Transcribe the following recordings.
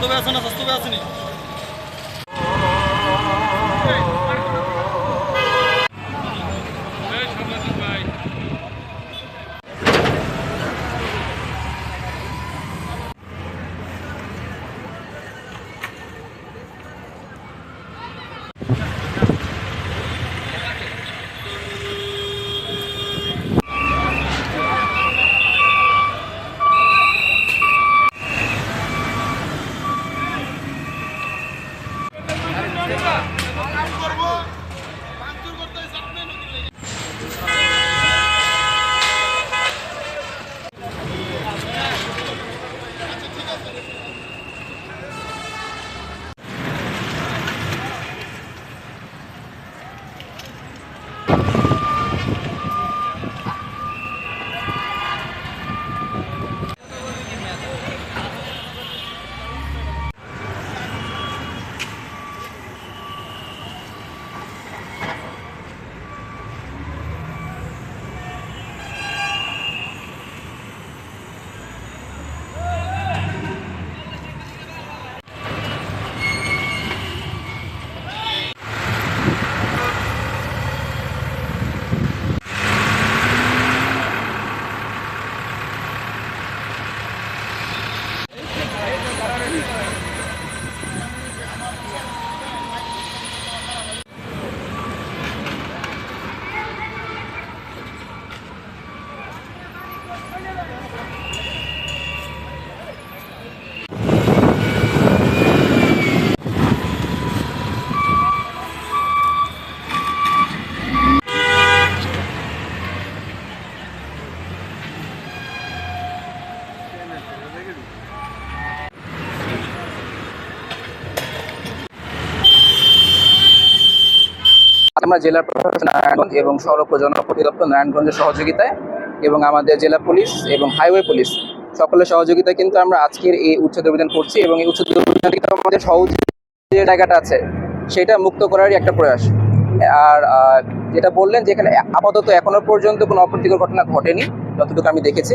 তবে আছে না স্বাস্থ্য আসেনি। আমরা জেলা প্রশাসন নারায়ণগঞ্জ এবং সড়ক ও জনপথ অধিদপ্তর নারায়ণগঞ্জের সহযোগিতায় এবং আমাদের জেলা পুলিশ এবং হাইওয়ে পুলিশ সকলের সহযোগিতায় কিন্তু আমরা আজকের এই উচ্ছেদ অভিযান করছি এবং এই উচ্ছেদ অভিযান কিন্তু আমাদের সহজ যে জায়গাটা আছে সেটা মুক্ত করারই একটা প্রয়াস। আর যেটা বললেন যে এখানে আপাতত এখনো পর্যন্ত কোনো অপ্রীতিকর ঘটনা ঘটেনি যতটুকু আমি দেখেছি।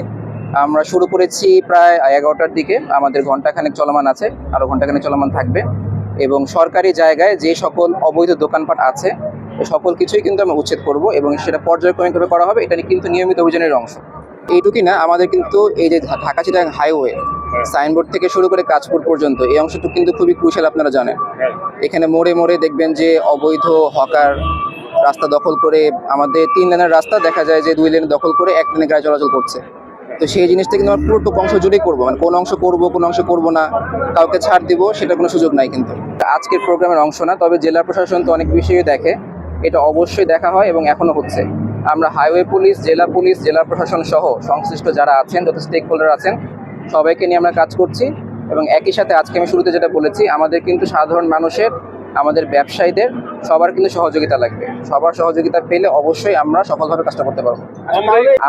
আমরা শুরু করেছি প্রায় 11টার দিকে, আমাদের ঘন্টাখানেক চলমান আছে, আরও ঘন্টাখানেক চলমান থাকবে এবং সরকারি জায়গায় যে সকল অবৈধ দোকানপাট আছে সকল কিছুই কিন্তু আমরা উচ্ছেদ করব এবং সেটা পর্যায়ক্রমিকভাবে করা হবে। এটা কিন্তু নিয়মিত অভিযানের অংশ। এইটুকুই না, আমাদের কিন্তু এই যে ঢাকা চিটাগাং হাইওয়ে সাইনবোর্ড থেকে শুরু করে কাঁচপুর পর্যন্ত এই অংশটুকু কিন্তু খুবই ক্রুশাল, আপনারা জানেন। এখানে মোড়ে মোড়ে দেখবেন যে অবৈধ হকার রাস্তা দখল করে, আমাদের 3 লেনের রাস্তা দেখা যায় যে 2 লেন দখল করে 1 লেনে গাড়ি চলাচল করছে। তো সেই জিনিসটা কিন্তু আমরা পুরোটুকু অংশ জুড়েই করবো, মানে কোন অংশ করবো কোন অংশ করবো না, কাউকে ছাড় দিব সেটা কোনো সুযোগ নাই। কিন্তু আজকের প্রোগ্রামের অংশ না, তবে জেলা প্রশাসন তো অনেক বিষয়ই দেখে, এটা অবশ্যই দেখা হয় এবং এখনো হচ্ছে। আমরা হাইওয়ে পুলিশ, জেলা প্রশাসন সহ সংশ্লিষ্ট যারা আছেন, যত স্টেক হোল্ডার আছেন, সবাইকে নিয়ে আমরা কাজ করছি এবং একই সাথে আজকে আমি শুরুতে যেটা বলেছি, আমাদের কিন্তু সাধারণ মানুষের, আমাদের ব্যবসায়ীদের সবার কিন্তু সহযোগিতা লাগবে। সবার সহযোগিতা পেলে অবশ্যই আমরা সফলভাবে কাজটা করতে পারবো।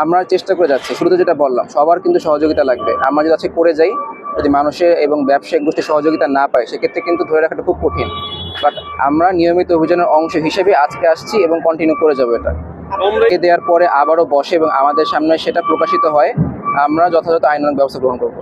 আমরা চেষ্টা করে যাচ্ছি, শুরুতে যেটা বললাম, সবার কিন্তু সহযোগিতা লাগবে। আমরা যদি আজকে করে যাই, যদি মানুষের এবং ব্যবসায়িক গোষ্ঠীর সহযোগিতা না পায়, সেক্ষেত্রে কিন্তু ধরে রাখাটা খুব কঠিন। বাট আমরা নিয়মিত অভিযানের অংশ হিসেবে আজকে আসছি এবং কন্টিনিউ করে যাবো। এটা দেওয়ার পরে আবারও বসে এবং আমাদের সামনে সেটা প্রকাশিত হয়, আমরা যথাযথ আইনানুগ ব্যবস্থা গ্রহণ করবো।